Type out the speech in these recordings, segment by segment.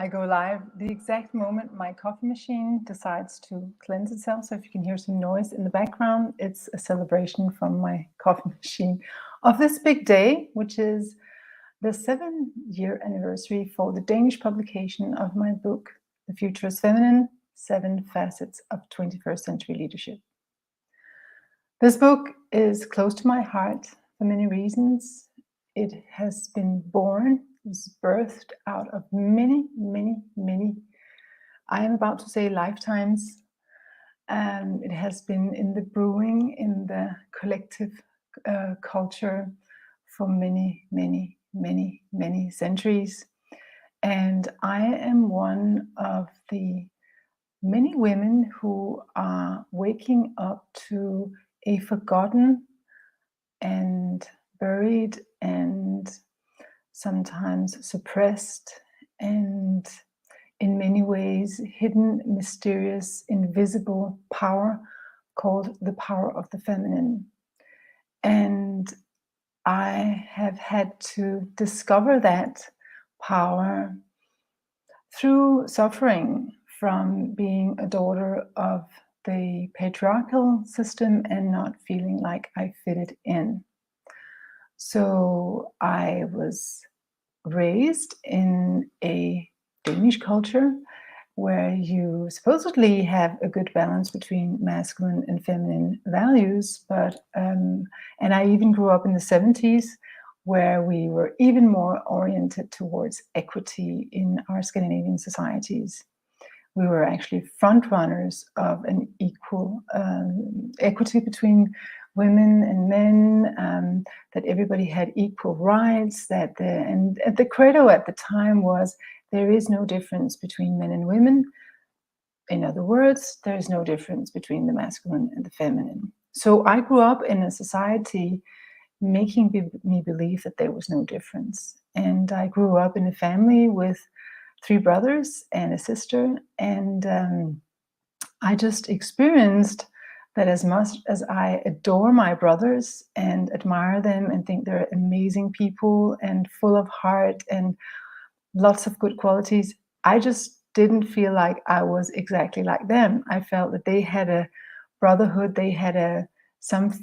I go live the exact moment my coffee machine decides to cleanse itself. So if you can hear some noise in the background, it's a celebration from my coffee machine of this big day, which is the 7-year anniversary for the Danish publication of my book, The Future is Feminine, 7 Facets of 21st Century Leadership. This book is close to my heart for many reasons. It has been born, was birthed out of many, I am about to say lifetimes. It has been in the brewing, in the collective culture for many centuries. And I am one of the many women who are waking up to a forgotten and buried and sometimes suppressed and in many ways hidden, mysterious, invisible power called the power of the feminine. And I have had to discover that power through suffering from being a daughter of the patriarchal system and not feeling like I fitted in. So I was raised in a Danish culture where you supposedly have a good balance between masculine and feminine values, but and I even grew up in the 70s where we were even more oriented towards equity in our Scandinavian societies. We were actually front runners of an equal equity between women and men, that everybody had equal rights, and the credo at the time was there is no difference between men and women. In other words, there is no difference between the masculine and the feminine. So I grew up in a society making me believe that there was no difference. And I grew up in a family with 3 brothers and a sister, and I just experienced that as much as I adore my brothers and admire them and think they're amazing people and full of heart and lots of good qualities, I just didn't feel like I was exactly like them. I felt that they had a brotherhood, they had some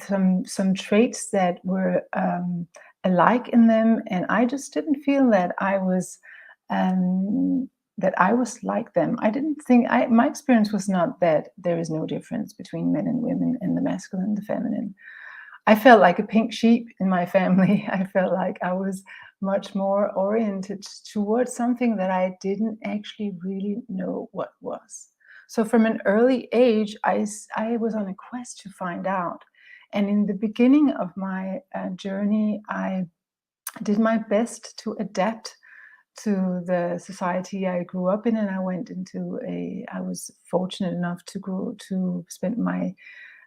traits that were alike in them, and I just didn't feel that I was like them. I didn't think, my experience was not that there is no difference between men and women and the masculine and the feminine. I felt like a pink sheep in my family. I felt like I was much more oriented towards something that I didn't actually really know what was. So from an early age, I was on a quest to find out. And in the beginning of my journey, I did my best to adapt to the society I grew up in, and I was fortunate enough to spend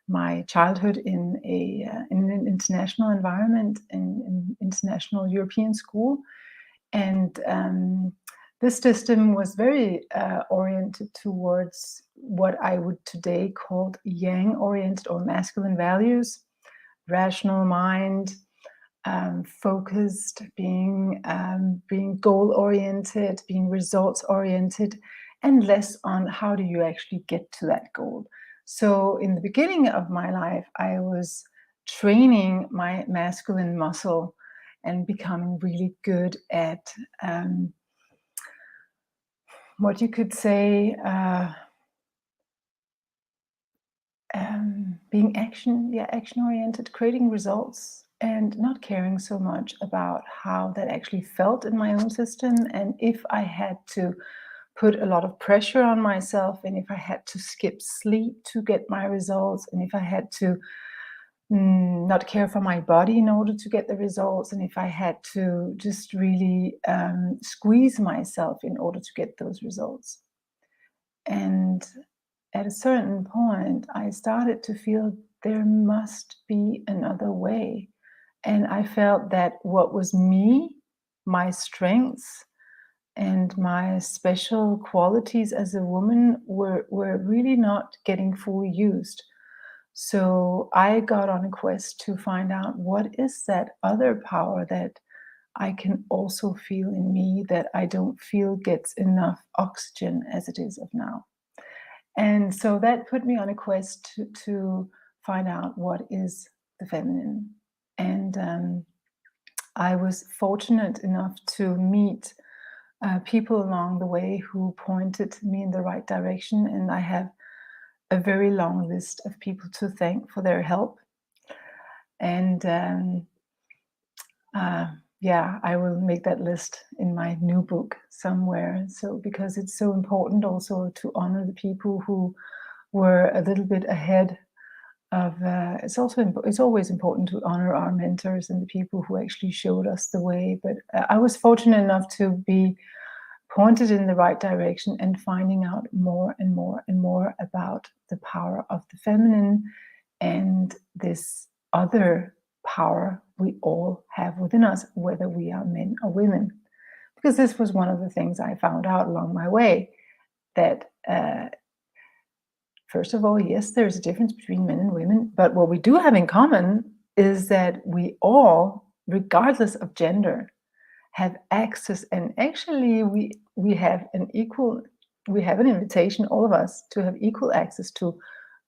my childhood in an international environment, in an international European school. And this system was very oriented towards what I would today call yang-oriented or masculine values, rational mind, focused, being goal-oriented, being results-oriented, and less on how do you actually get to that goal. So in the beginning of my life, I was training my masculine muscle and becoming really good at what you could say being action-oriented, creating results, and not caring so much about how that actually felt in my own system. And if I had to put a lot of pressure on myself, and if I had to skip sleep to get my results, and if I had to not care for my body in order to get the results, and if I had to just really squeeze myself in order to get those results. And at a certain point, I started to feel there must be another way. And I felt that what was me, my strengths, and my special qualities as a woman were really not getting fully used. So I got on a quest to find out what is that other power that I can also feel in me that I don't feel gets enough oxygen as it is of now. And so that put me on a quest to find out what is the feminine. And I was fortunate enough to meet people along the way who pointed me in the right direction. And I have a very long list of people to thank for their help. And yeah, I will make that list in my new book somewhere. So, because it's so important also to honor the people who were a little bit ahead of. It's always important to honor our mentors and the people who actually showed us the way. But I was fortunate enough to be pointed in the right direction and finding out more and more and more about the power of the feminine and this other power we all have within us, whether we are men or women. Because this was one of the things I found out along my way, that first of all, yes, there's a difference between men and women, but what we do have in common is that we all, regardless of gender, have access, and actually we have an invitation, all of us, to have equal access to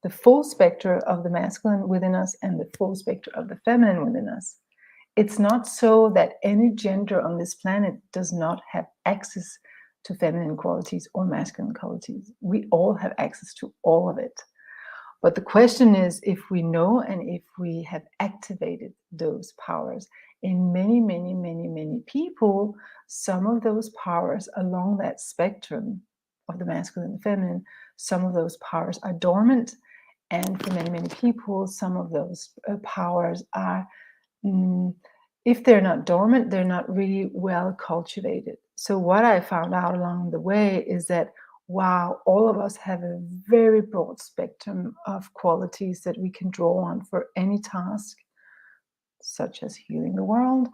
the full spectrum of the masculine within us and the full spectrum of the feminine within us. It's not so that any gender on this planet does not have access to feminine qualities or masculine qualities. We all have access to all of it. But the question is, if we know and if we have activated those powers in many, many, many, many people, some of those powers along that spectrum of the masculine and feminine, some of those powers are dormant. And for many, many people, some of those powers are, if they're not dormant, they're not really well cultivated. So what I found out along the way is that, wow, all of us have a very broad spectrum of qualities that we can draw on for any task, such as healing the world,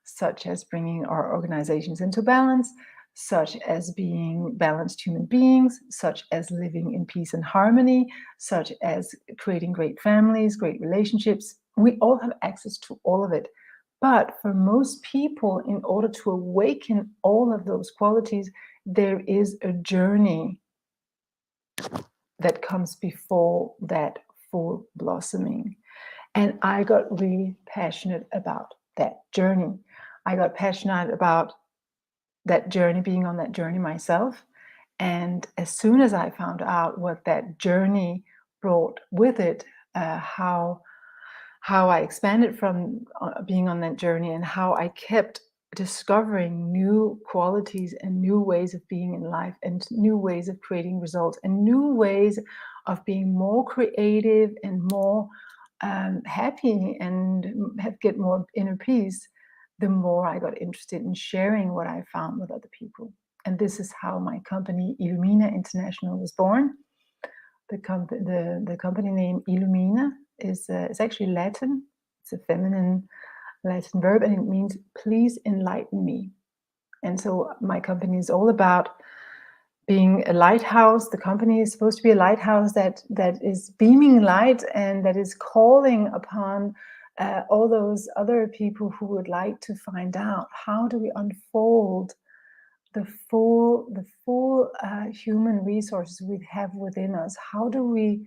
such as bringing our organizations into balance, such as being balanced human beings, such as living in peace and harmony, such as creating great families, great relationships. We all have access to all of it. But for most people, in order to awaken all of those qualities, there is a journey that comes before that full blossoming. And I got really passionate about that journey. I got passionate about that journey, being on that journey myself. And as soon as I found out what that journey brought with it, how I expanded from being on that journey, and how I kept discovering new qualities and new ways of being in life, and new ways of creating results, and new ways of being more creative and more happy and get more inner peace, the more I got interested in sharing what I found with other people. And this is how my company Illumina International was born. The company name Illumina is actually Latin. It's a feminine Latin verb, and it means please enlighten me. And so my company is all about being a lighthouse. The company is supposed to be a lighthouse that is beaming light and that is calling upon all those other people who would like to find out, how do we unfold the full human resources we have within us? How do we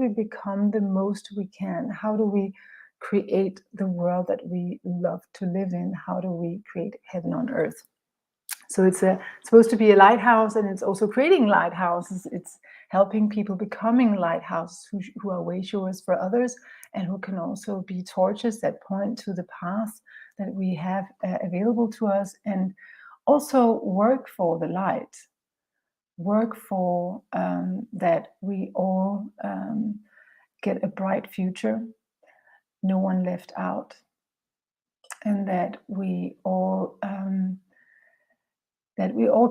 become the most we can? How do we create the world that we love to live in? How do we create heaven on earth? So it's supposed to be a lighthouse, and it's also creating lighthouses. It's helping people becoming lighthouses who are way showers for others, and who can also be torches that point to the path that we have available to us, and also work for the light, work for that we all get a bright future, no one left out, and that we all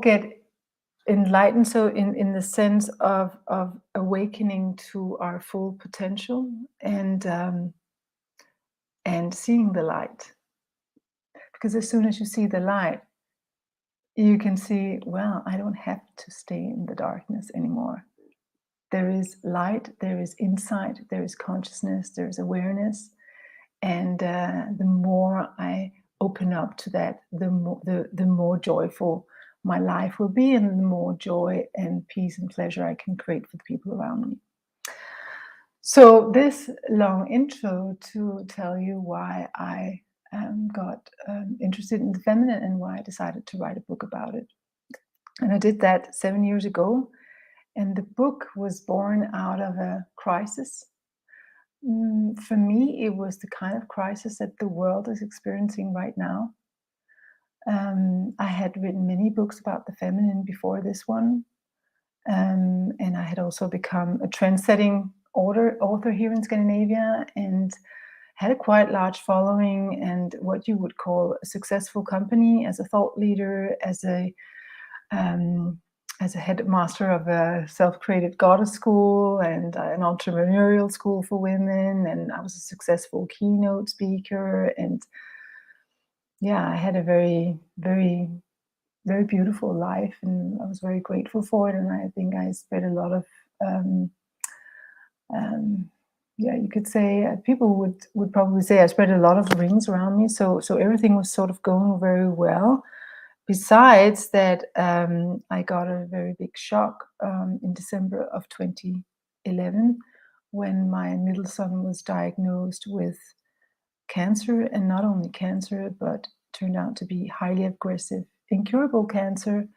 get enlightened, so in the sense of awakening to our full potential, and seeing the light. Because as soon as you see the light, you can see, well, I don't have to stay in the darkness anymore. There is light, there is insight, there is consciousness, there is awareness. And the more I open up to that, the more joyful my life will be, and the more joy and peace and pleasure I can create for the people around me. So this long intro to tell you why I got interested in the feminine and why I decided to write a book about it. And I did that 7 years ago. And the book was born out of a crisis. For me, it was the kind of crisis that the world is experiencing right now. I had written many books about the feminine before this one. And I had also become a trend-setting author here in Scandinavia and had a quite large following and what you would call a successful company as a thought leader, as a headmaster of a self-created goddess school and an entrepreneurial school for women. And I was a successful keynote speaker. And yeah, I had a very, very, very beautiful life. And I was very grateful for it. And I think I spread a lot of, yeah, you could say people would probably say I spread a lot of rings around me. So everything was sort of going very well. Besides that, I got a very big shock in December of 2011 when my middle son was diagnosed with cancer, and not only cancer, but turned out to be highly aggressive, incurable cancer.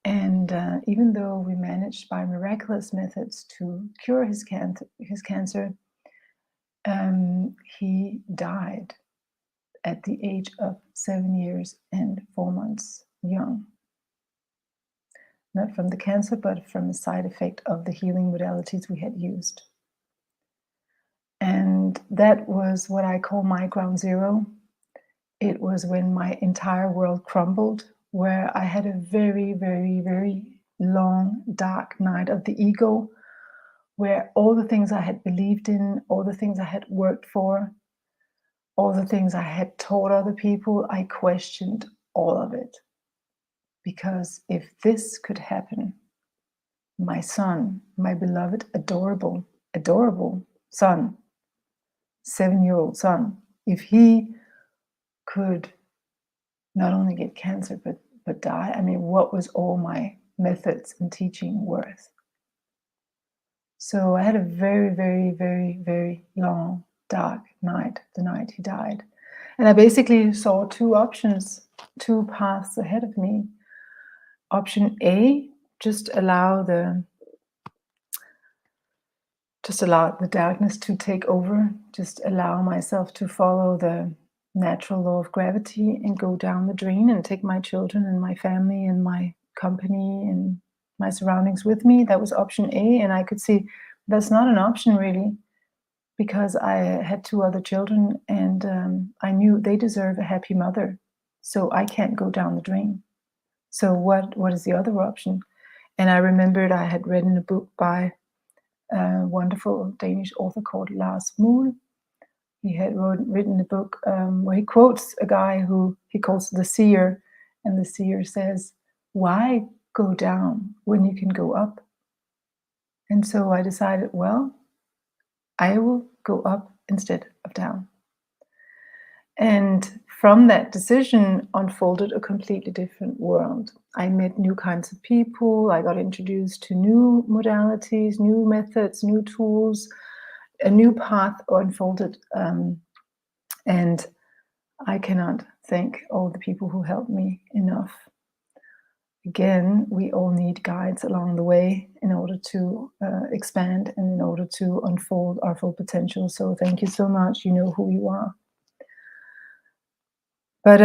And even though we managed by miraculous methods to cure his cancer, he died at the age of 7 years and 4 months young. Not from the cancer, but from a side effect of the healing modalities we had used. And that was what I call my ground zero. It was when my entire world crumbled, where I had a very, very, very long, dark night of the ego, where all the things I had believed in, all the things I had worked for, all the things I had taught other people, I questioned all of it. Because if this could happen, my son, my beloved, adorable, adorable son, 7-year-old son, if he could not only get cancer, but die, I mean, what was all my methods and teaching worth? So I had a very, very, very, very long, dark night, the night he died. And I basically saw two options, two paths ahead of me. Option A, just allow the darkness to take over, just allow myself to follow the natural law of gravity and go down the drain and take my children and my family and my company and my surroundings with me. That was option A. And I could see that's not an option really, because I had 2 other children and I knew they deserve a happy mother. So I can't go down the drain. So what is the other option? And I remembered I had read in a book by a wonderful Danish author called Lars Muhl. He had written a book where he quotes a guy who he calls the seer, and the seer says, "Why go down when you can go up?" And so I decided, well, I will go up instead of down. And from that decision unfolded a completely different world. I met new kinds of people. I got introduced to new modalities, new methods, new tools. A new path unfolded. And I cannot thank all the people who helped me enough. Again, we all need guides along the way in order to expand and in order to unfold our full potential. So thank you so much. You know who you are. But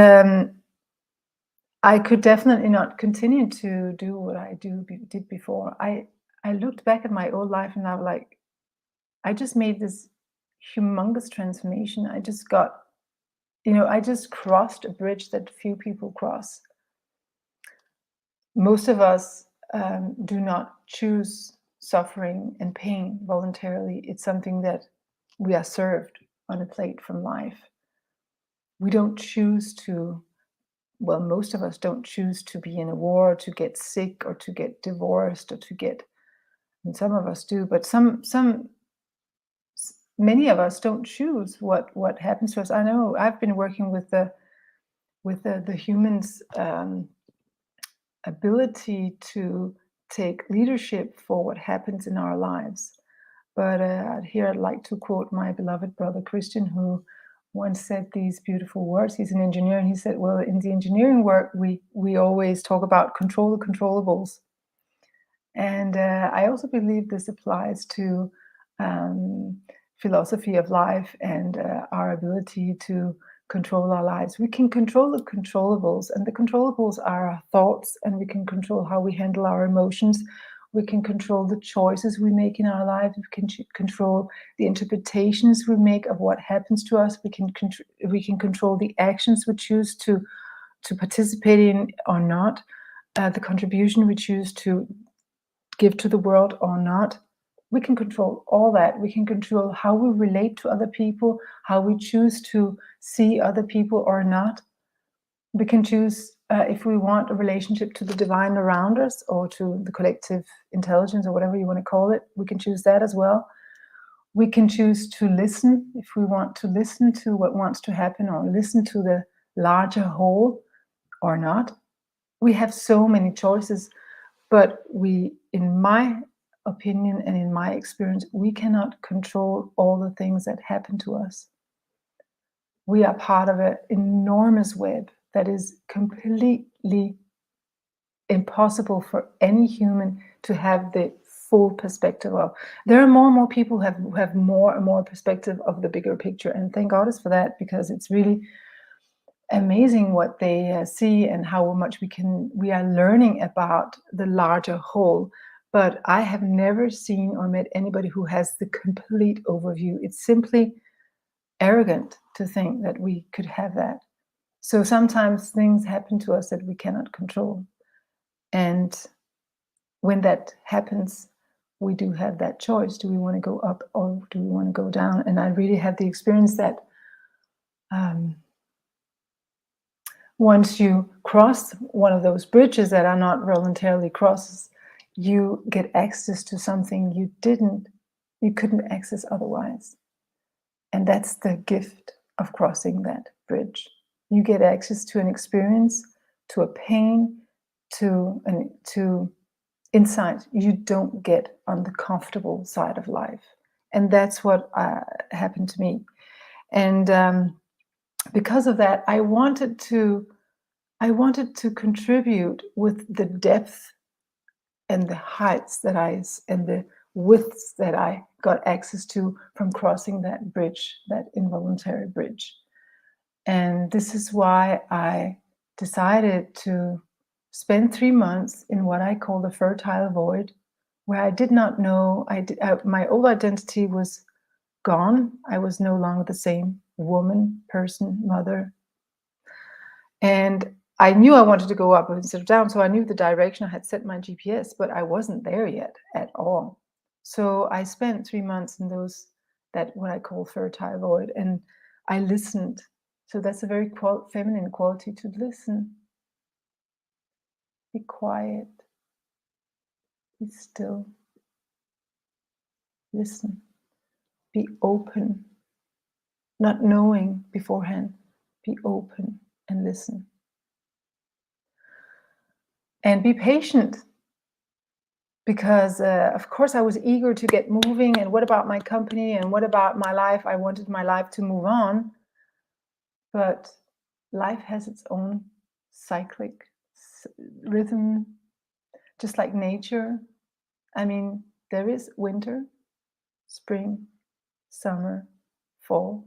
I could definitely not continue to do what I did before. I looked back at my old life and I was like, I just made this humongous transformation. I just got, I just crossed a bridge that few people cross. Most of us do not choose suffering and pain voluntarily. It's something that we are served on a plate from life. We don't choose to, well, most of us don't choose to be in a war, to get sick, or to get divorced, or to get, and some of us do, but many of us don't choose what happens to us. I know I've been working with the with the human's ability to take leadership for what happens in our lives. But here I'd like to quote my beloved brother Christian, who once said these beautiful words. He's an engineer, and he said, well, in the engineering work, we always talk about control the controllables. And I also believe this applies to philosophy of life and our ability to control our lives. We can control the controllables, and the controllables are our thoughts, and we can control how we handle our emotions. We can control the choices we make in our lives. We can control the interpretations we make of what happens to us. We can control the actions we choose to participate in or not, the contribution we choose to give to the world or not. We can control all that. We can control how we relate to other people, how we choose to see other people or not. We can choose if we want a relationship to the divine around us or to the collective intelligence or whatever you want to call it. We can choose that as well. We can choose to listen if we want to listen to what wants to happen, or listen to the larger whole or not. We have so many choices, but in my opinion and in my experience, we cannot control all the things that happen to us. We are part of an enormous web that is completely impossible for any human to have the full perspective of. There are more and more people who have more and more perspective of the bigger picture, and thank God for that, because it's really amazing what they see and how much we are learning about the larger whole. But I have never seen or met anybody who has the complete overview. It's simply arrogant to think that we could have that. So sometimes things happen to us that we cannot control. And when that happens, we do have that choice. Do we want to go up or do we want to go down? And I really had the experience that once you cross one of those bridges that are not voluntarily crosses, you get access to something you couldn't access otherwise. And that's the gift of crossing that bridge. You get access to an experience, to a pain, to insight you don't get on the comfortable side of life. And that's what happened to me. And because of that, I wanted to contribute with the depth and the heights and the widths that I got access to from crossing that bridge, that involuntary bridge. And this is why I decided to spend 3 months in what I call the fertile void, where I did not know, my old identity was gone. I was no longer the same woman, person, mother. And I knew I wanted to go up instead of down, so I knew the direction. I had set my GPS, but I wasn't there yet at all. So I spent 3 months in that what I call fertile void, and I listened. So that's a very feminine quality, to listen. Be quiet. Be still. Listen. Be open. Not knowing beforehand. Be open and listen. And be patient. Because, of course, I was eager to get moving. And what about my company? And what about my life? I wanted my life to move on. But life has its own cyclic rhythm, just like nature. I mean, there is winter, spring, summer, fall.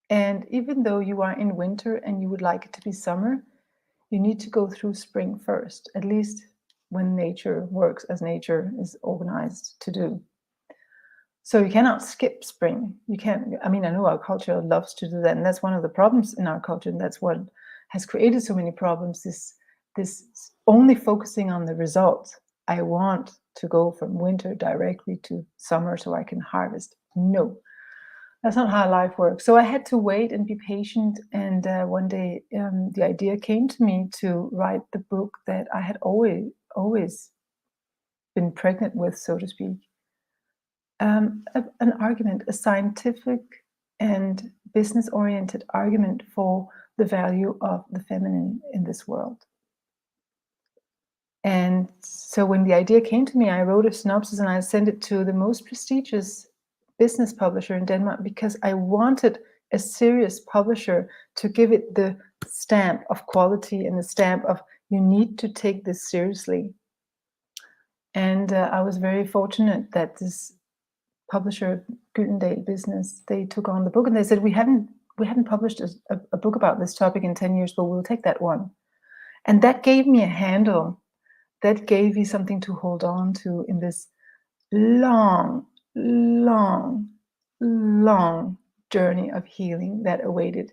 And even though you are in winter and you would like it to be summer, you need to go through spring first, at least when nature works as nature is organized to do. So you cannot skip spring. You can't, I mean, I know our culture loves to do that, and that's one of the problems in our culture, and that's what has created so many problems, this only focusing on the results. I want to go from winter directly to summer so I can harvest. No, that's not how life works. So I had to wait and be patient. And one day the idea came to me to write the book that I had always been pregnant with, so to speak. An argument, a scientific and business-oriented argument for the value of the feminine in this world. And so when the idea came to me, I wrote a synopsis and I sent it to the most prestigious business publisher in Denmark, because I wanted a serious publisher to give it the stamp of quality and the stamp of, you need to take this seriously. And I was very fortunate that this publisher, Gyldendal Business, they took on the book and they said, we haven't published a book about this topic in 10 years, but we'll take that one. And that gave me a handle. That gave me something to hold on to in this long, long, long journey of healing that awaited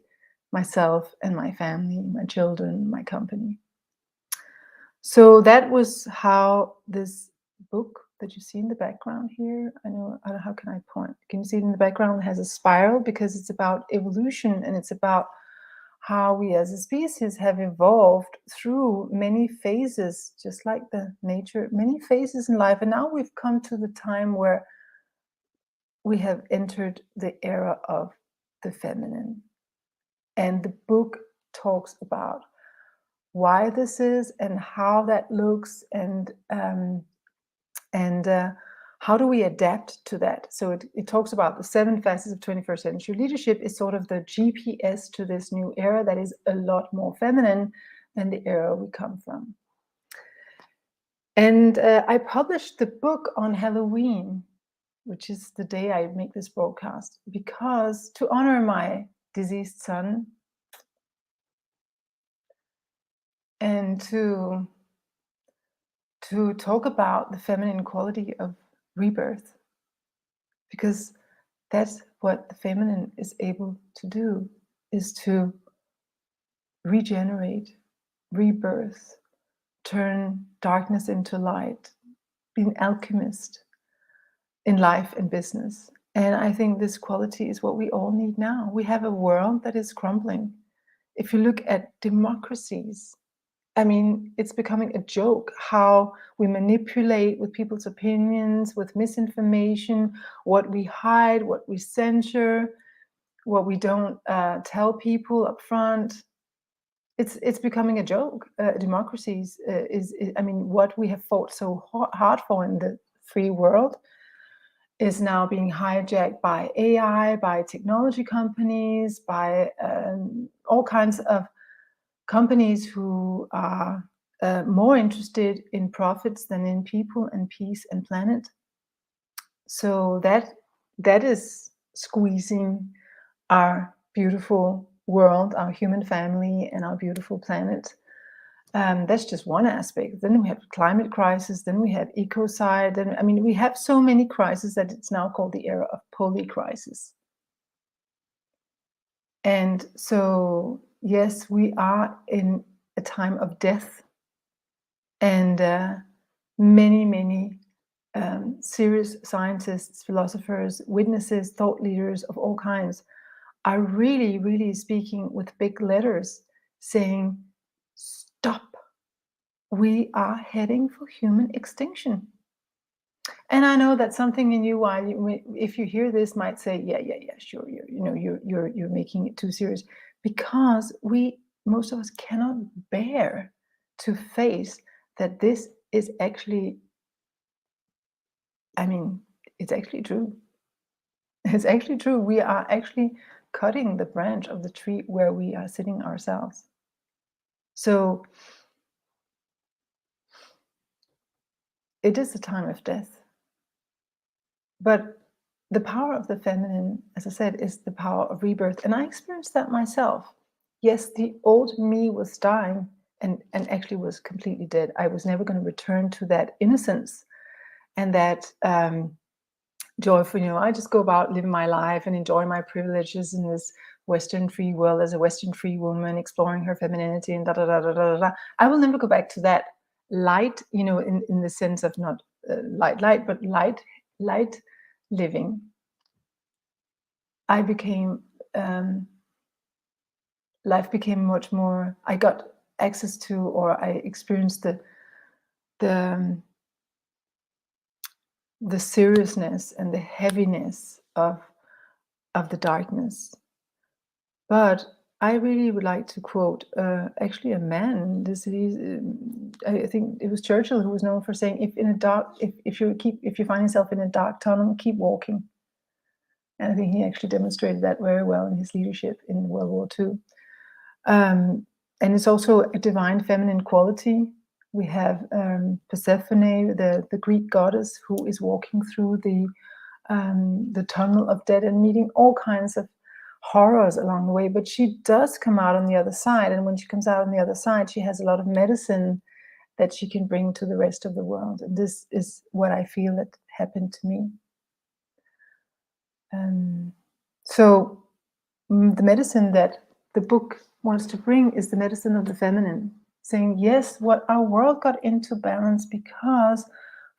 myself and my family, my children, my company. So that was how this book that you see in the background here, I don't know, how can I point? Can you see it in the background? It has a spiral because it's about evolution, and it's about how we as a species have evolved through many phases, just like the nature, many phases in life. And now we've come to the time where we have entered the era of the feminine. And the book talks about why this is and how that looks, and how do we adapt to that. So it talks about the 7 facets of 21st century leadership is sort of the GPS to this new era that is a lot more feminine than the era we come from. And I published the book on Halloween, which is the day I make this broadcast, because to honor my deceased son, and to talk about the feminine quality of rebirth, because that's what the feminine is able to do, is to regenerate, rebirth, turn darkness into light, be an alchemist in life and business. And I think this quality is what we all need now. We have a world that is crumbling. If you look at democracies, I mean, it's becoming a joke how we manipulate with people's opinions, with misinformation, what we hide, what we censor, what we don't tell people up front. It's becoming a joke. Democracies I mean, what we have fought so hard for in the free world is now being hijacked by AI, by technology companies, by all kinds of companies who are more interested in profits than in people and peace and planet. So that is squeezing our beautiful world, our human family, and our beautiful planet. That's just one aspect. Then we have climate crisis, then we have ecocide, and I mean, we have so many crises that it's now called the era of polycrisis. And so, yes, we are in a time of death, and many serious scientists, philosophers, witnesses, thought leaders of all kinds are really speaking with big letters, saying, stop, we are heading for human extinction. And I know that something in you, if you hear this, might say, yeah, sure, you're making it too serious, because most of us cannot bear to face that this is actually, I mean, it's actually true. It's actually true. We are actually cutting the branch of the tree where we are sitting ourselves. So it is a time of death. But the power of the feminine, as I said, is the power of rebirth. And I experienced that myself. Yes, the old me was dying and actually was completely dead. I was never going to return to that innocence and that joyful, I just go about living my life and enjoy my privileges in this Western free world as a Western free woman, exploring her femininity and da. I will never go back to that light, in the sense of not light, but light living. I became, life became much more, I got access to, or I experienced the seriousness and the heaviness of the darkness. But I really would like to quote actually a man. I think it was Churchill who was known for saying, if you find yourself in a dark tunnel, keep walking. And I think he actually demonstrated that very well in his leadership in World War II. And it's also a divine feminine quality. We have Persephone, the Greek goddess, who is walking through the tunnel of death and meeting all kinds of horrors along the way. But she does come out on the other side. And when she comes out on the other side, she has a lot of medicine that she can bring to the rest of the world. And this is what I feel that happened to me. So the medicine that the book wants to bring is the medicine of the feminine, saying, yes, what our world got into balance because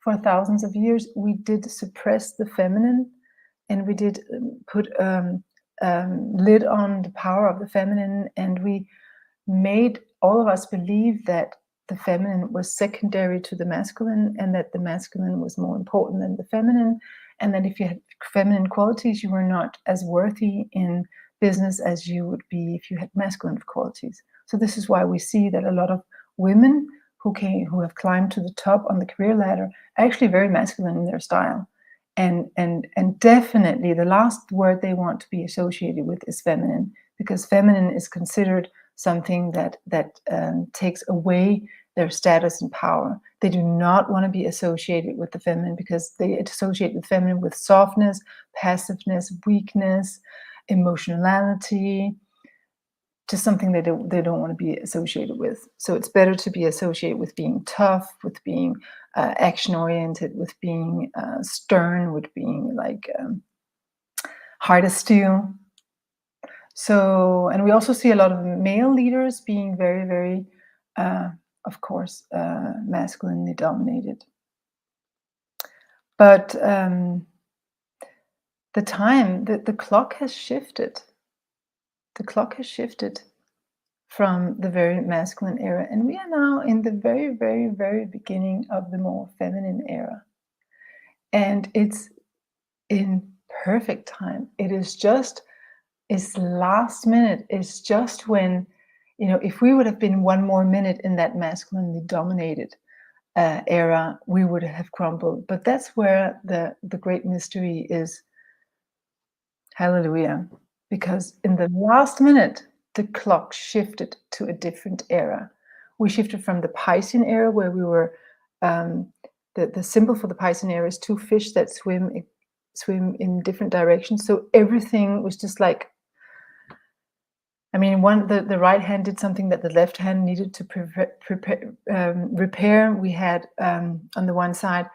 for thousands of years we did suppress the feminine, and we did put lid on the power of the feminine, and we made all of us believe that the feminine was secondary to the masculine, and that the masculine was more important than the feminine, and that if you had feminine qualities, you were not as worthy in business as you would be if you had masculine qualities. So this is why we see that a lot of women who have climbed to the top on the career ladder are actually very masculine in their style, and definitely the last word they want to be associated with is feminine, because feminine is considered something that takes away their status and power. They do not want to be associated with the feminine because they associate the feminine with softness, passiveness, weakness, emotionality, just something they don't want to be associated with. So it's better to be associated with being tough, with being action-oriented, with being stern, with being like hard as steel. So, and we also see a lot of male leaders being very, very, of course, masculinely dominated. But the clock has shifted. The clock has shifted from the very masculine era, and we are now in the very, very, very beginning of the more feminine era. And it's in perfect time. It's last minute. It's just when, if we would have been one more minute in that masculinely dominated era, we would have crumbled. But that's where the great mystery is. Hallelujah. Because in the last minute, the clock shifted to a different era. We shifted from the Piscean era, where we were, the symbol for the Piscean era is two fish that swim in different directions. So everything was just like, the right hand did something that the left hand needed to repair. We had on the one side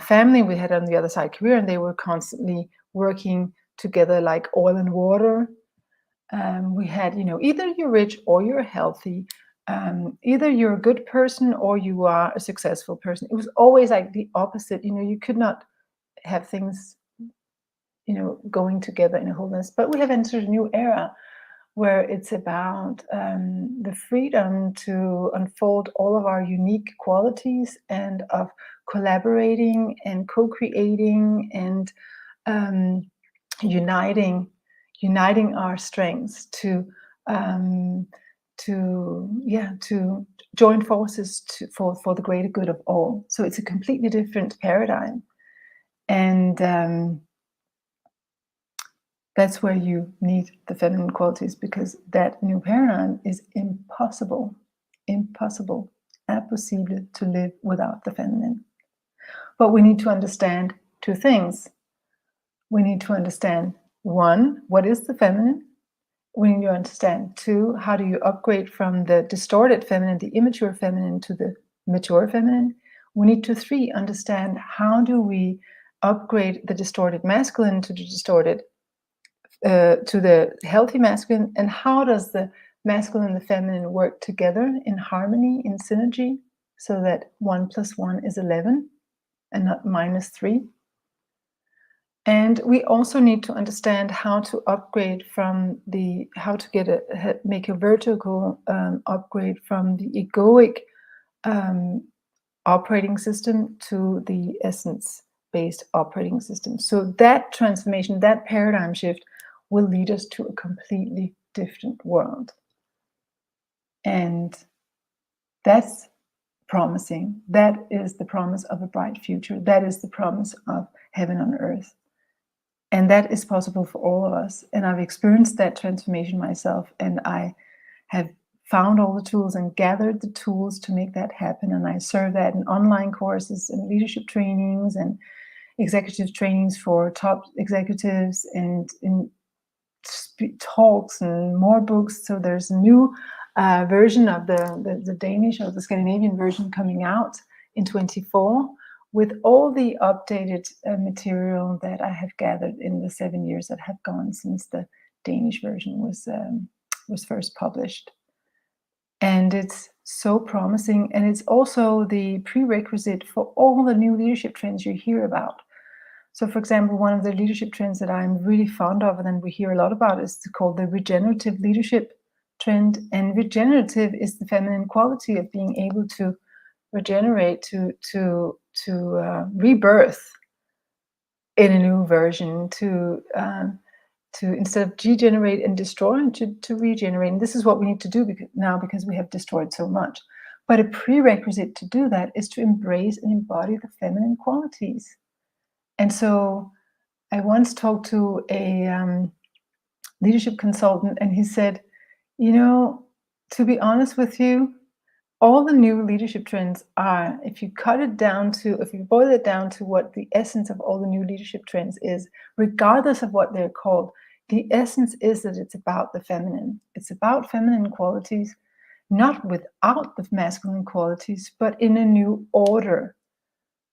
family, we had on the other side career, and they were constantly working together like oil and water. We had, either you're rich or you're healthy, either you're a good person or you are a successful person. It was always like the opposite. You could not have things, going together in a wholeness. But we have entered a new era where it's about the freedom to unfold all of our unique qualities, and of collaborating and co-creating and uniting our strengths to join forces for the greater good of all. So it's a completely different paradigm, and that's where you need the feminine qualities, because that new paradigm is impossible, impossible, impossible to live without the feminine. But we need to understand two things. We need to understand, one, what is the feminine? We need to understand, two, how do you upgrade from the distorted feminine, the immature feminine, to the mature feminine? We need to, three, understand how do we upgrade the distorted masculine to the distorted, to the healthy masculine, and how does the masculine and the feminine work together in harmony, in synergy, so that 1 + 1 is 11 and not -3. And we also need to understand how to upgrade from make a vertical upgrade from the egoic operating system to the essence-based operating system. So that transformation, that paradigm shift, will lead us to a completely different world. And that's promising. That is the promise of a bright future. That is the promise of heaven on earth. And that is possible for all of us. And I've experienced that transformation myself. And I have found all the tools and gathered the tools to make that happen. And I serve that in online courses and leadership trainings and executive trainings for top executives and in talks and more books. So there's a new version of the Danish or the Scandinavian version coming out in 24 with all the updated material that I have gathered in the 7 years that have gone since the Danish version was first published. And it's so promising. And it's also the prerequisite for all the new leadership trends you hear about. So, for example, one of the leadership trends that I'm really fond of and we hear a lot about is called the regenerative leadership trend. And regenerative is the feminine quality of being able to regenerate, to rebirth in a new version, to instead of degenerate and destroy, and to regenerate. And this is what we need to do because we have destroyed so much. But a prerequisite to do that is to embrace and embody the feminine qualities. And so I once talked to a leadership consultant, and he said, to be honest with you, all the new leadership trends are, if you boil it down to what the essence of all the new leadership trends is, regardless of what they're called, the essence is that it's about the feminine. It's about feminine qualities, not without the masculine qualities, but in a new order.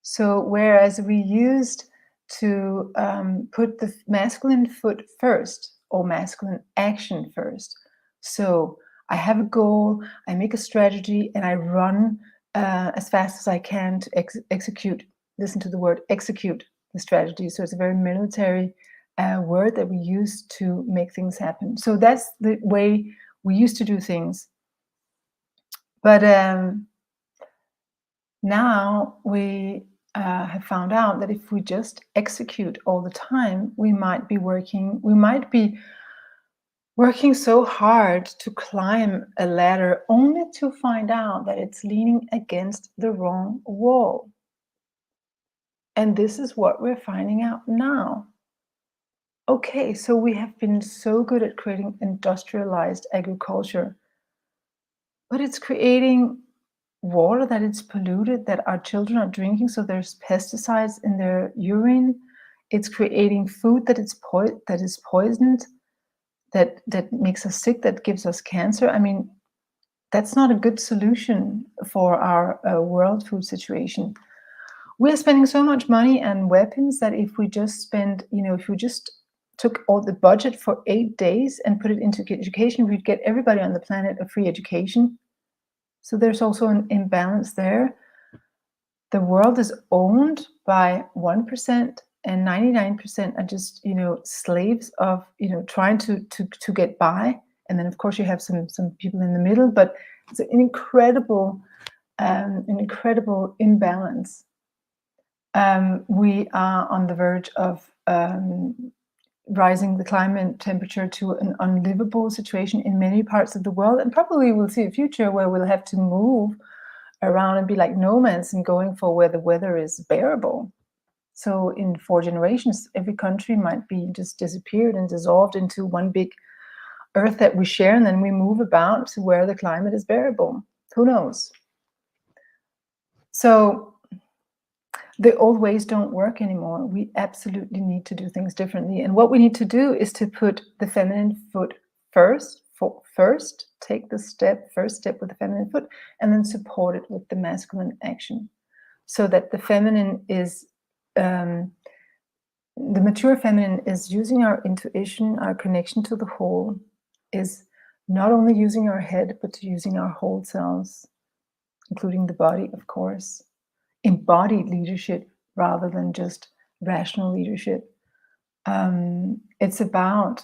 So whereas we used to put the masculine foot first or masculine action first. So I have a goal, I make a strategy, and I run as fast as I can to execute. Listen to the word execute the strategy. So it's a very military word that we use to make things happen. So that's the way we used to do things. But now we have found out that if we just execute all the time, we might be working so hard to climb a ladder only to find out that it's leaning against the wrong wall. And this is what we're finding out now. Okay, so we have been so good at creating industrialized agriculture, but it's creating water that is polluted, that our children are drinking, so there's pesticides in their urine. It's creating food that is poisoned, that makes us sick, that gives us cancer. I mean, that's not a good solution for our world food situation. We're spending so much money on weapons that if we just took all the budget for 8 days and put it into education, we'd get everybody on the planet a free education. So there's also an imbalance there. The world is owned by 1%, and 99% are just, slaves of, trying to get by. And then of course you have some people in the middle, but it's an incredible imbalance. We are on the verge of rising the climate temperature to an unlivable situation in many parts of the world, and probably we'll see a future where we'll have to move around and be like nomads and going for where the weather is bearable. So in 4 generations, every country might be just disappeared and dissolved into one big earth that we share, and then we move about to where the climate is bearable. Who knows? So the old ways don't work anymore. We absolutely need to do things differently. And what we need to do is to put the feminine foot first, take the first step with the feminine foot, and then support it with the masculine action. So that the feminine is, the mature feminine is using our intuition, our connection to the whole, is not only using our head, but using our whole selves, including the body, of course. Embodied leadership rather than just rational leadership. It's about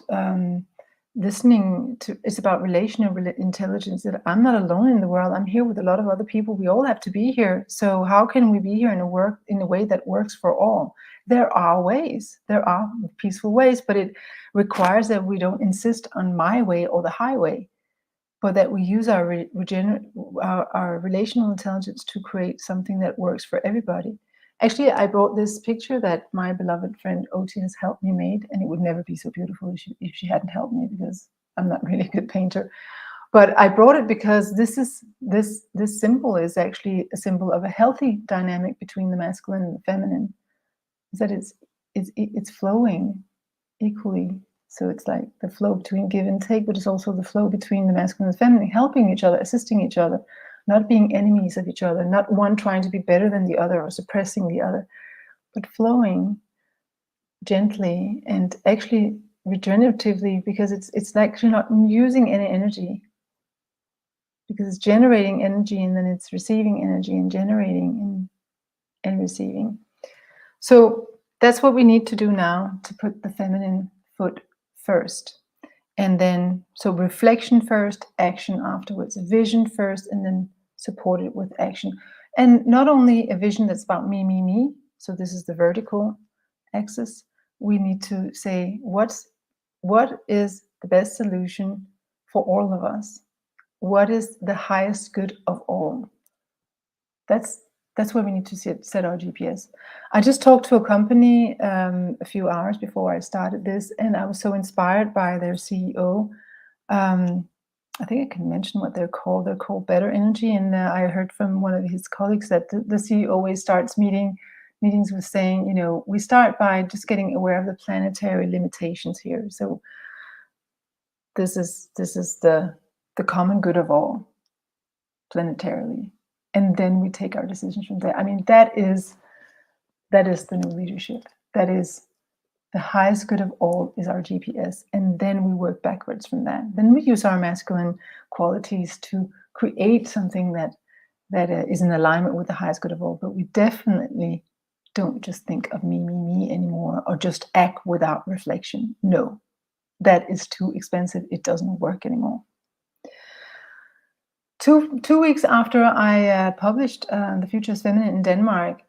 listening to, it's about relational intelligence, that I'm not alone in the world. I'm here with a lot of other people. We all have to be here. So how can we be here in a way that works for all? There are ways, there are peaceful ways, but it requires that we don't insist on my way or the highway, but that we use our relational intelligence to create something that works for everybody. Actually, I brought this picture that my beloved friend Oti has helped me made, and it would never be so beautiful if she hadn't helped me, because I'm not really a good painter. But I brought it because this symbol is actually a symbol of a healthy dynamic between the masculine and the feminine. Is that it's flowing equally. So it's like the flow between give and take, but it's also the flow between the masculine and the feminine, helping each other, assisting each other, not being enemies of each other, not one trying to be better than the other or suppressing the other, but flowing gently and actually regeneratively, because it's like you're not using any energy, because it's generating energy and then it's receiving energy and generating and receiving. So that's what we need to do now, to put the feminine foot first. And then, so reflection first, action afterwards, vision first, and then support it with action. And not only a vision that's about me, so this is the vertical axis, we need to say, what is the best solution for all of us? What is the highest good of all? That's where we need to set our GPS. I just talked to a company a few hours before I started this, and I was so inspired by their CEO. I think I can mention what they're called. They're called Better Energy, and I heard from one of his colleagues that the CEO always starts meetings with saying, we start by just getting aware of the planetary limitations here. So this is the common good of all, planetarily. And then we take our decisions from there. I mean, that is the new leadership. That is the highest good of all is our GPS. And then we work backwards from that. Then we use our masculine qualities to create something that is in alignment with the highest good of all. But we definitely don't just think of me anymore, or just act without reflection. No, that is too expensive. It doesn't work anymore. Two weeks after I published The Future is Feminine in Denmark,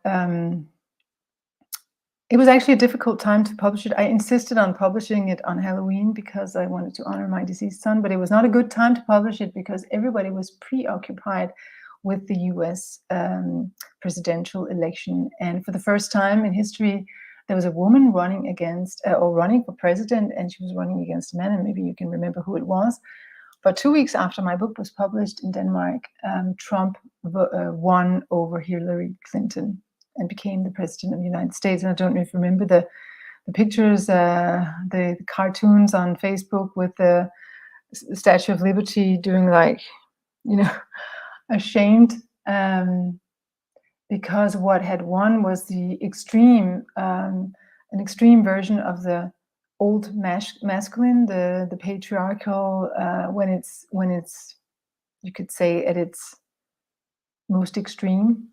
it was actually a difficult time to publish it. I insisted on publishing it on Halloween because I wanted to honor my deceased son, but it was not a good time to publish it because everybody was preoccupied with the US presidential election. And for the first time in history, there was a woman running for president, and she was running against a man, and maybe you can remember who it was. But 2 weeks after my book was published in Denmark, Trump won over Hillary Clinton and became the president of the United States. And I don't know if you remember the pictures, the cartoons on Facebook with the Statue of Liberty doing ashamed, because what had won was the an extreme version of the old masculine, the patriarchal, when it's you could say at its most extreme,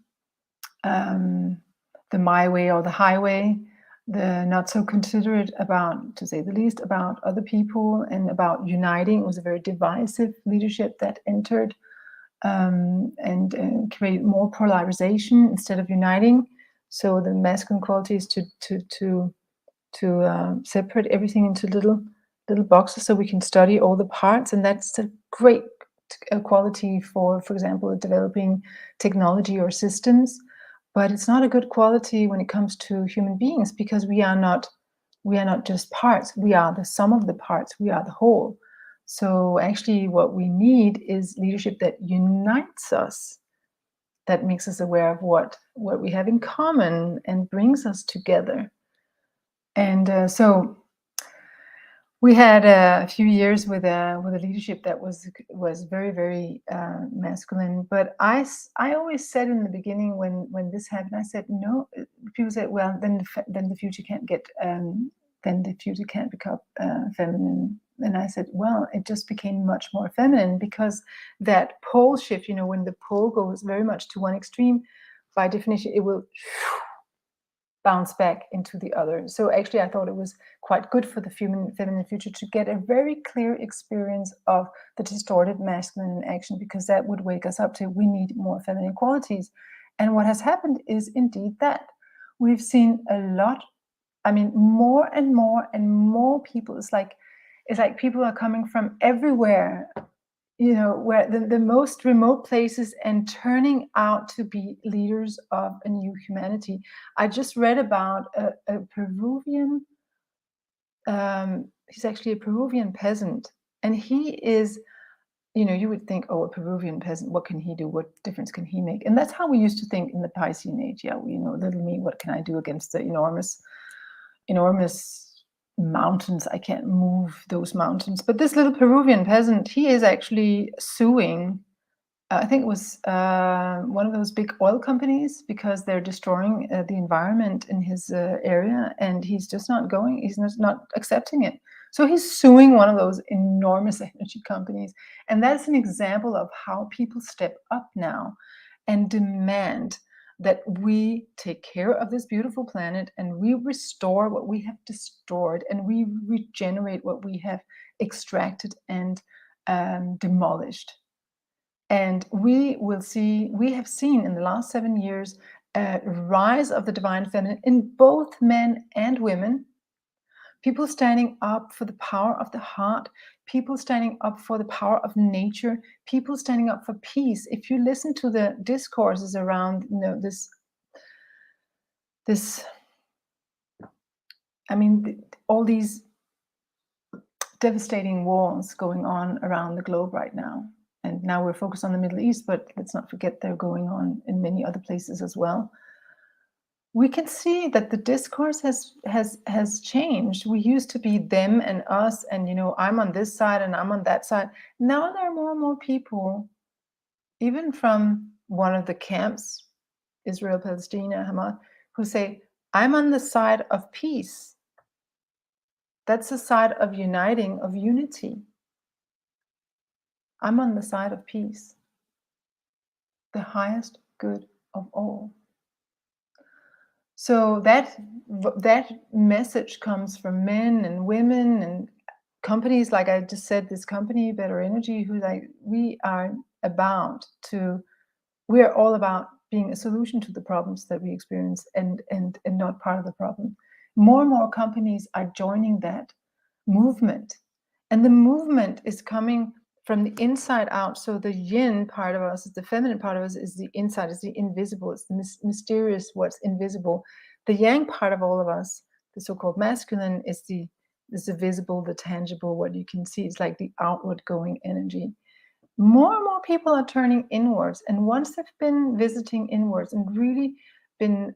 the my way or the highway, the not so considerate about, to say the least, about other people and about uniting. It was a very divisive leadership that entered and created more polarization instead of uniting. So the masculine quality is to separate everything into little boxes so we can study all the parts, and that's a great quality for example, developing technology or systems. But it's not a good quality when it comes to human beings, because we are not just parts. We are the sum of the parts. We are the whole. So actually what we need is leadership that unites us, that makes us aware of what we have in common and brings us together. And so we had a few years with a leadership that was very, very masculine. But I always said in the beginning, when this happened, I said, no. People said, well, then the future can't get then the future can't become feminine. And I said, well, it just became much more feminine, because that pole shift, when the pole goes very much to one extreme, by definition, it will bounce back into the other. So actually, I thought it was quite good for the feminine future to get a very clear experience of the distorted masculine in action, because that would wake us up to we need more feminine qualities. And what has happened is indeed that we've seen a lot. I mean, more and more and more people. It's like people are coming from everywhere, where the most remote places, and turning out to be leaders of a new humanity. I just read about a Peruvian, he's actually a Peruvian peasant, and he is, you would think, oh, a Peruvian peasant, what can he do? What difference can he make? And that's how we used to think in the Piscean age. Yeah, little me, what can I do against the enormous mountains? I can't move those mountains. But this little Peruvian peasant, he is actually suing, I think it was one of those big oil companies, because they're destroying the environment in his area, and he's just he's not accepting it. So he's suing one of those enormous energy companies. And that's an example of how people step up now and demand that we take care of this beautiful planet, and we restore what we have destroyed, and we regenerate what we have extracted and demolished. And we have seen in the last 7 years a rise of the divine feminine in both men and women. People standing up for the power of the heart, people standing up for the power of nature, people standing up for peace. If you listen to the discourses around, all these devastating wars going on around the globe right now. And now we're focused on the Middle East, but let's not forget they're going on in many other places as well. We can see that the discourse has changed. We used to be them and us, and I'm on this side and I'm on that side. Now there are more and more people, even from one of the camps, Israel, Palestine, Hamas, who say, I'm on the side of peace. That's the side of uniting, of unity. I'm on the side of peace, the highest good of all. So that message comes from men and women and companies, like I just said, this company, Better Energy, who we are all about being a solution to the problems that we experience, and not part of the problem. More and more companies are joining that movement, and the movement is coming from the inside out. So the yin part of us, the feminine part of us, is the inside, is the invisible, it's the mysterious, what's invisible. The yang part of all of us, the so-called masculine, is the visible, the tangible, what you can see. It's like the outward going energy. More and more people are turning inwards, and once they've been visiting inwards and really been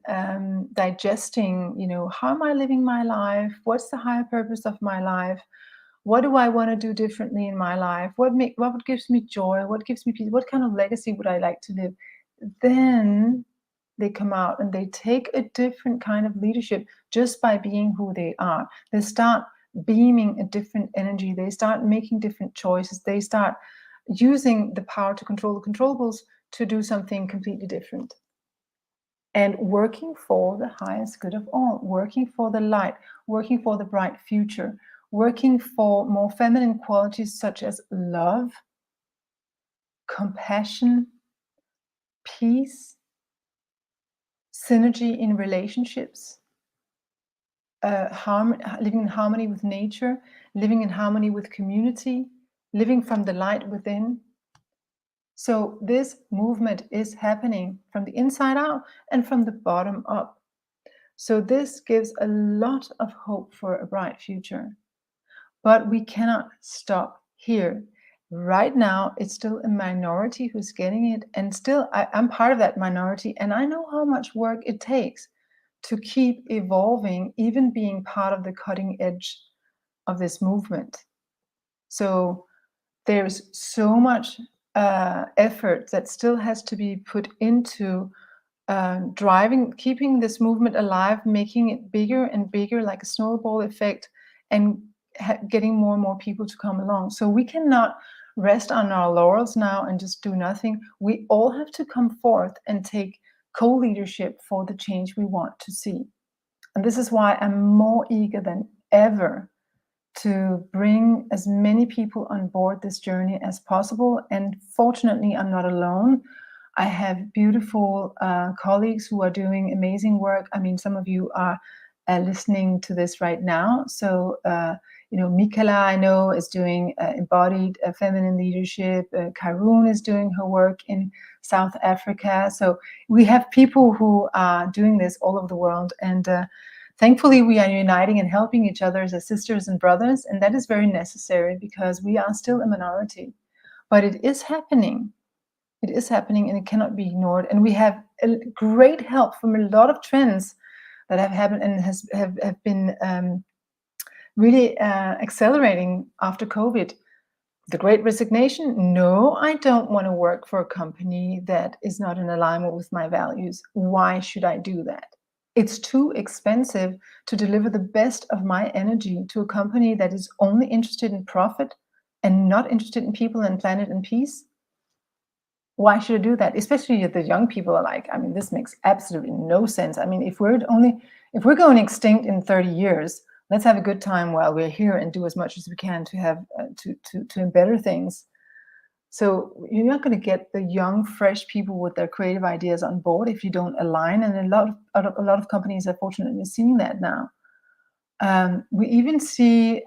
digesting, how am I living my life? What's the higher purpose of my life? What do I want to do differently in my life? What gives me joy? What gives me peace? What kind of legacy would I like to live? Then they come out and they take a different kind of leadership just by being who they are. They start beaming a different energy. They start making different choices. They start using the power to control the controllables to do something completely different. And working for the highest good of all, working for the light, working for the bright future, working for more feminine qualities such as love, compassion, peace, synergy in relationships, living in harmony with nature, living in harmony with community, living from the light within. So this movement is happening from the inside out and from the bottom up. So this gives a lot of hope for a bright future. But we cannot stop here. Right now, it's still a minority who's getting it. And still, I'm part of that minority. And I know how much work it takes to keep evolving, even being part of the cutting edge of this movement. So there's so much effort that still has to be put into keeping this movement alive, making it bigger and bigger, like a snowball effect, and getting more and more people to come along. So we cannot rest on our laurels now and just do nothing. We all have to come forth and take co-leadership for the change we want to see. And this is why I'm more eager than ever to bring as many people on board this journey as possible. And fortunately, I'm not alone. I have beautiful colleagues who are doing amazing work. I mean, some of you are listening to this right now. So, Mikala, I know, is doing embodied feminine leadership. Karun is doing her work in South Africa. So we have people who are doing this all over the world. And thankfully, we are uniting and helping each other as sisters and brothers. And that is very necessary because we are still a minority. But it is happening. It is happening and it cannot be ignored. And we have a great help from a lot of trends that have happened and have been really accelerating after COVID. The Great Resignation. No, I don't want to work for a company that is not in alignment with my values. Why should I do that? It's too expensive to deliver the best of my energy to a company that is only interested in profit and not interested in people and planet and peace. Why should I do that? Especially if the young people are like, I mean, this makes absolutely no sense. I mean, if we're going extinct in 30 years, let's have a good time while we're here and do as much as we can to have to better things. So you're not going to get the young, fresh people with their creative ideas on board if you don't align. And a lot of companies are fortunately seeing that now. We even see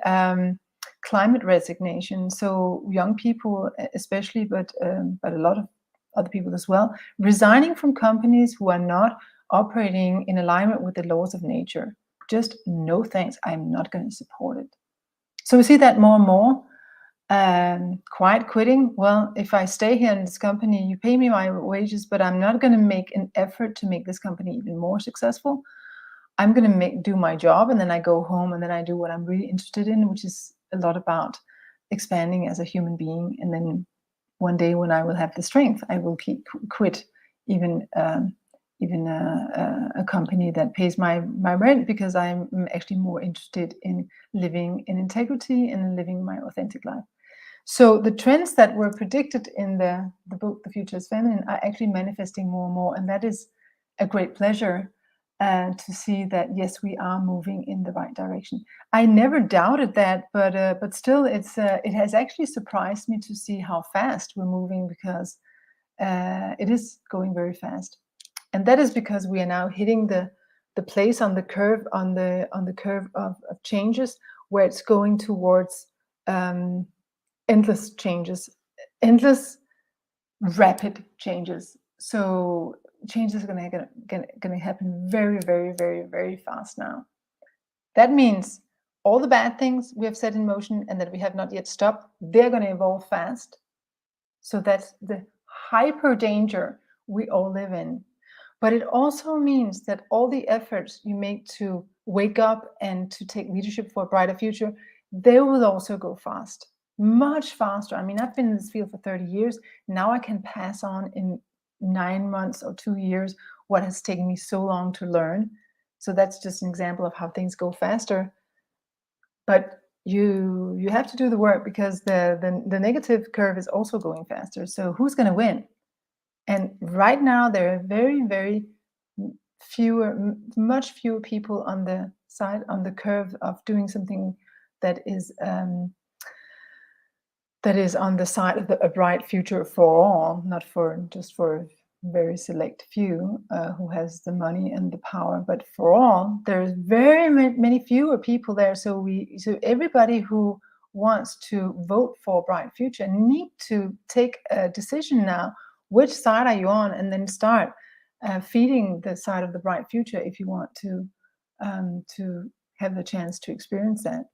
climate resignation. So young people, especially, but a lot of other people as well, resigning from companies who are not operating in alignment with the laws of nature. Just no thanks. I'm not going to support it. So we see that more and more. Quiet quitting. Well, if I stay here in this company, you pay me my wages, but I'm not going to make an effort to make this company even more successful. I'm going to do my job, and then I go home, and then I do what I'm really interested in, which is a lot about expanding as a human being. And then one day, when I will have the strength, I will quit even a company that pays my rent, because I'm actually more interested in living in integrity and in living my authentic life. So the trends that were predicted in the book, The Future is Feminine, are actually manifesting more and more. And that is a great pleasure to see that, yes, we are moving in the right direction. I never doubted that, but still, it has actually surprised me to see how fast we're moving, because it is going very fast. And that is because we are now hitting the place on the curve, on the curve of changes, where it's going towards endless changes, endless rapid changes. So changes are going to happen very, very, very, very fast now. That means all the bad things we have set in motion and that we have not yet stopped, they're going to evolve fast. So that's the hyper danger we all live in. But it also means that all the efforts you make to wake up and to take leadership for a brighter future, they will also go fast, much faster. I mean, I've been in this field for 30 years. Now I can pass on in 9 months or 2 years what has taken me so long to learn. So that's just an example of how things go faster. But you have to do the work, because the negative curve is also going faster. So who's going to win? And right now there are very, very much fewer people on the curve of doing something that is on the side of a bright future for all, not just for a very select few who has the money and the power, but for all. There's very many fewer people there. So everybody who wants to vote for a bright future need to take a decision now. Which side are you on? And then start feeding the side of the bright future if you want to have the chance to experience that.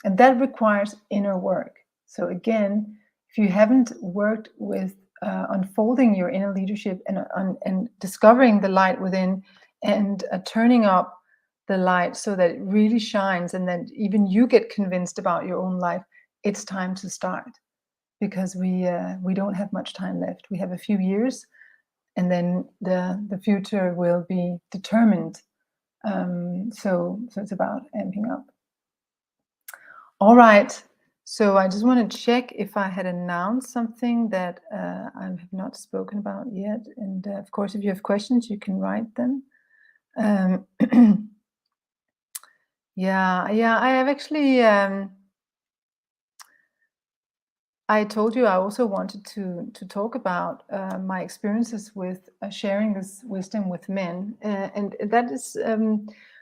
And that requires inner work. So again, if you haven't worked with unfolding your inner leadership and discovering the light within, and turning up the light so that it really shines, and then even you get convinced about your own life, it's time to start. Because we don't have much time left. We have a few years, and then the future will be determined. So it's about amping up. All right. So I just want to check if I had announced something that I have not spoken about yet. And of course, if you have questions, you can write them. Yeah, I have actually, I told you I also wanted to talk about my experiences with sharing this wisdom with men, and that is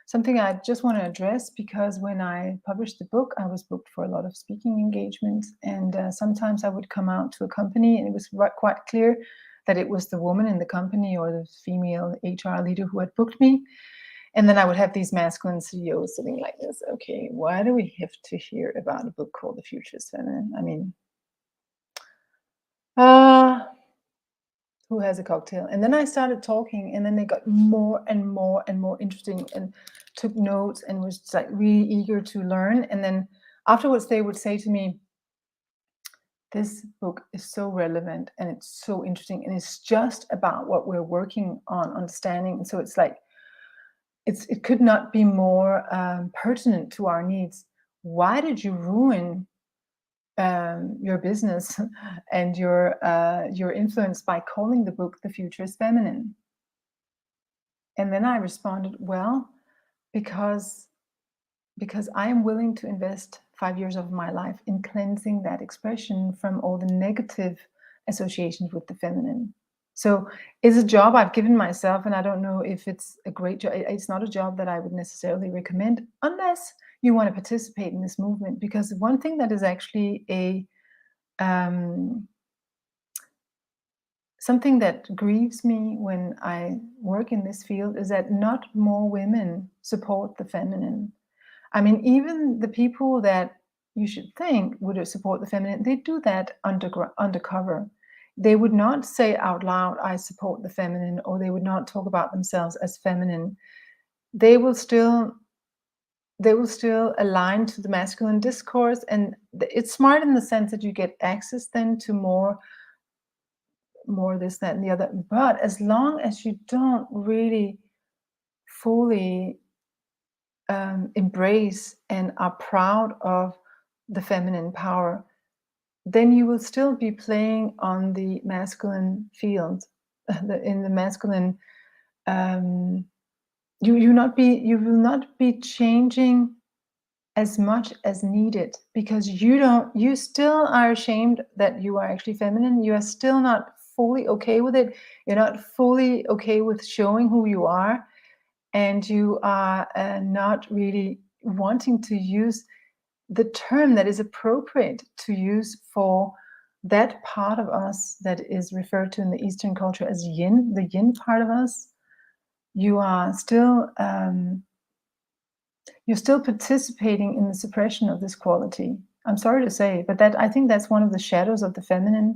something I just want to address, because when I published the book, I was booked for a lot of speaking engagements, and sometimes I would come out to a company, and it was quite clear that it was the woman in the company or the female HR leader who had booked me. And then I would have these masculine CEOs sitting like this. Okay, why do we have to hear about a book called The Future is Feminine? I mean, uh, who has a cocktail? And then I started talking, and then they got more and more and more interesting and took notes and was like really eager to learn. And then afterwards, they would say to me, this book is so relevant and it's so interesting, and it's just about what we're working on understanding. And so it's like, it could not be more pertinent to our needs. Why did you ruin your business and your influence by calling the book "The Future is Feminine"? And then I responded, well, because I am willing to invest 5 years of my life in cleansing that expression from all the negative associations with the feminine. So it's a job I've given myself, and I don't know if it's a great job. It's not a job that I would necessarily recommend unless you want to participate in this movement. Because one thing that is actually um, something that grieves me when I work in this field is that not more women support the feminine. I mean, even the people that you should think would support the feminine, they do that undercover. They would not say out loud, I support the feminine, or they would not talk about themselves as feminine. They will still align to the masculine discourse, and it's smart in the sense that you get access then to more this, that, and the other. But as long as you don't really fully embrace and are proud of the feminine power, then you will still be playing on the masculine field, in the masculine. You will not be changing as much as needed, because you still are ashamed that you are actually feminine. You are still not fully okay with it. You're not fully okay with showing who you are, and you are not really wanting to use the term that is appropriate to use for that part of us that is referred to in the Eastern culture as yin, the yin part of us. You are still you're still participating in the suppression of this quality. I'm sorry to say, but I think that's one of the shadows of the feminine.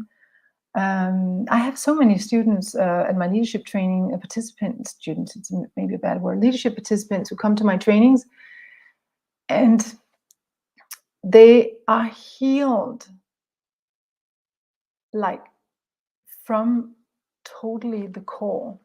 I have so many students at my leadership training, students, it's maybe a bad word, leadership participants who come to my trainings, and they are healed, like from totally the core,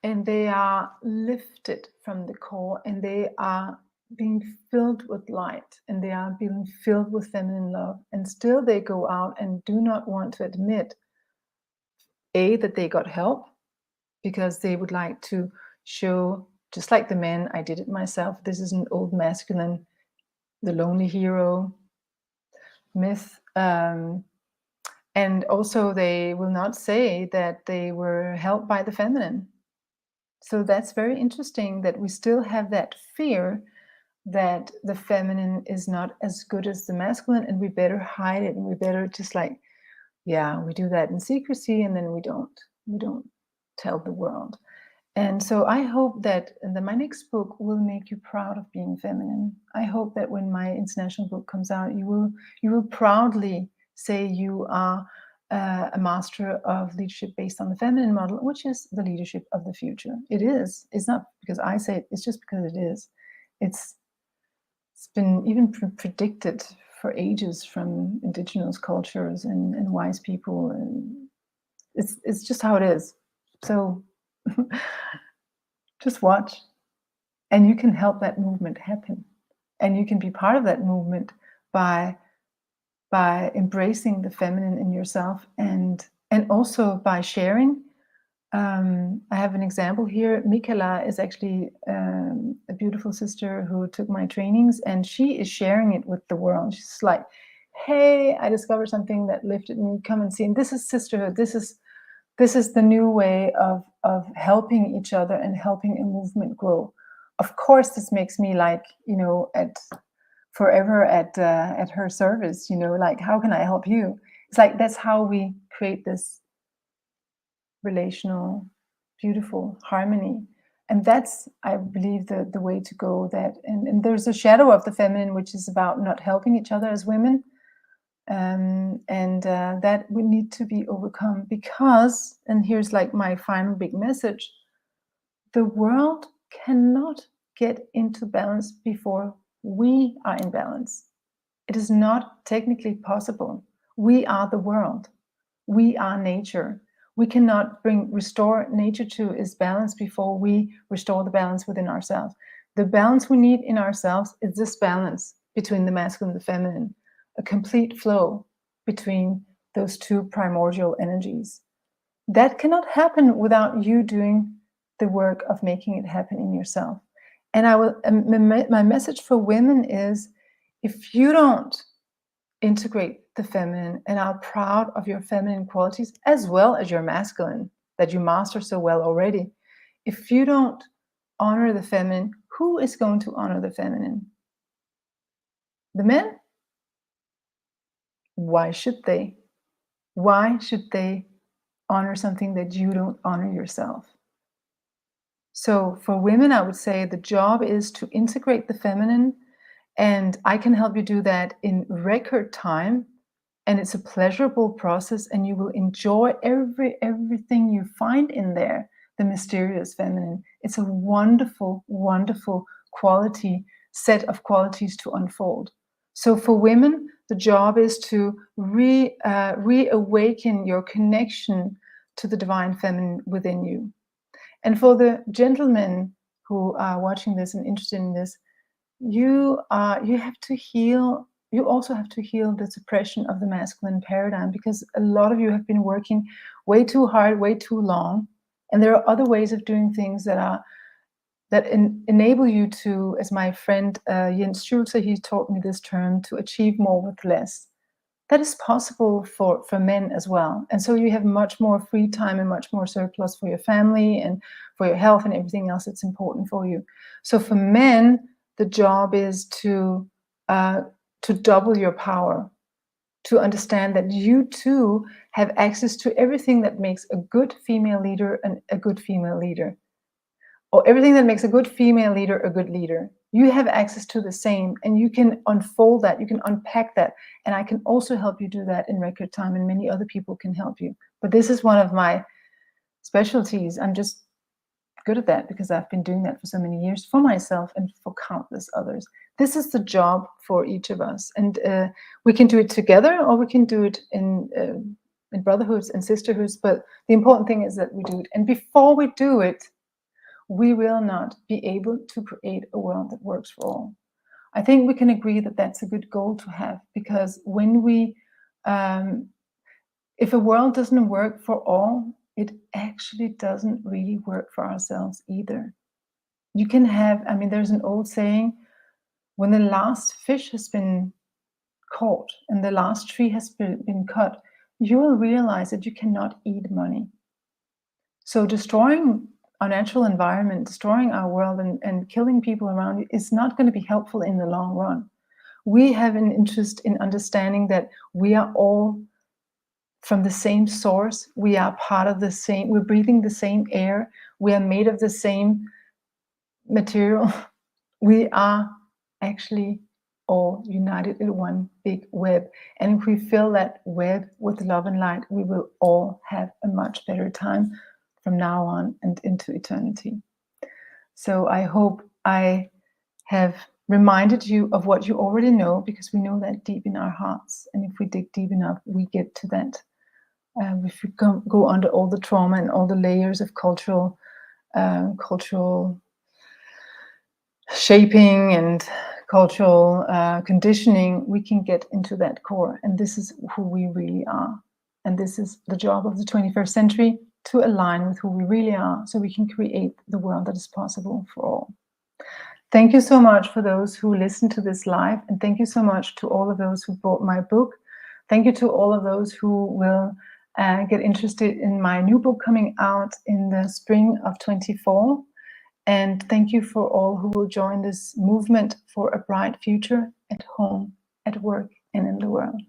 and they are lifted from the core, and they are being filled with light, and they are being filled with feminine love, and still they go out and do not want to admit that they got help, because they would like to show, just like the men, I did it myself. This is an old masculine, the lonely hero myth. And also they will not say that they were helped by the feminine. So that's very interesting, that we still have that fear that the feminine is not as good as the masculine, and we better hide it, and we better just like, yeah, we do that in secrecy, and then we don't tell the world. And so I hope that my next book will make you proud of being feminine. I hope that when my international book comes out, you will proudly say you are a master of leadership based on the feminine model, which is the leadership of the future. It is. It's not because I say it. It's just because it is. It's been even predicted for ages from indigenous cultures and wise people, and it's just how it is. So just watch, and you can help that movement happen, and you can be part of that movement by embracing the feminine in yourself, and also by sharing I have an example here. Mikela is actually a beautiful sister who took my trainings, and she is sharing it with the world. She's like, hey, I discovered something that lifted me. Come and see. And this is sisterhood. This is the new way of helping each other and helping a movement grow. Of course, this makes me like, at forever at her service, like, how can I help you? It's like, that's how we create this relational, beautiful harmony. And that's, I believe, the way to go. That and there's a shadow of the feminine, which is about not helping each other as women. And that would need to be overcome, because, and here's like my final big message, the world cannot get into balance before we are in balance. It is not technically possible. We are the world. We are nature. We cannot restore nature to its balance before we restore the balance within ourselves. The balance we need in ourselves is this balance between the masculine and the feminine, a complete flow between those two primordial energies. That cannot happen without you doing the work of making it happen in yourself. And my message for women is, if you don't integrate the feminine and are proud of your feminine qualities as well as your masculine that you master so well already, if you don't honor the feminine, who is going to honor the feminine? The men? Why should they? Why should they honor something that you don't honor yourself? So for women, I would say the job is to integrate the feminine, and I can help you do that in record time. And it's a pleasurable process, and you will enjoy everything you find in there, the mysterious feminine. It's a wonderful, wonderful set of qualities to unfold. So for women, the job is to reawaken your connection to the divine feminine within you. And for the gentlemen who are watching this and interested in this, you have to heal. You also have to heal the suppression of the masculine paradigm, because a lot of you have been working way too hard, way too long, and there are other ways of doing things that enable you to, as my friend Jens Schulze, he taught me this term, to achieve more with less. That is possible for men as well. And so you have much more free time and much more surplus for your family and for your health and everything else that's important for you. So for men, the job is to double your power, to understand that you too have access to everything that makes a good female leader a good female leader, or everything that makes a good female leader a good leader. You have access to the same, and you can unfold that, you can unpack that, and I can also help you do that in record time, and many other people can help you. But this is one of my specialties. I'm just good at that because I've been doing that for so many years for myself and for countless others. This is the job for each of us, and we can do it together, or we can do it in brotherhoods and sisterhoods. But the important thing is that we do it, and before we do it, we will not be able to create a world that works for all. I think we can agree that that's a good goal to have, because when we, if a world doesn't work for all, it actually doesn't really work for ourselves either. You can have, there's an old saying, when the last fish has been caught and the last tree has been cut, you will realize that you cannot eat money. So destroying our natural environment, destroying our world, and killing people around you is not going to be helpful in the long run. We have an interest in understanding that we are all from the same source. We are part of the same, we're breathing the same air. We are made of the same material. We are actually all united in one big web. And if we fill that web with love and light, we will all have a much better time from now on and into eternity. So I hope I have reminded you of what you already know, because we know that deep in our hearts. And if we dig deep enough, we get to that. If we go under all the trauma and all the layers of cultural shaping and cultural conditioning, we can get into that core. And this is who we really are. And this is the job of the 21st century. to align with who we really are, so we can create the world that is possible for all. Thank you so much for those who listened to this live, and thank you so much to all of those who bought my book. Thank you to all of those who will get interested in my new book coming out in the spring of 24. And thank you for all who will join this movement for a bright future at home, at work, and in the world.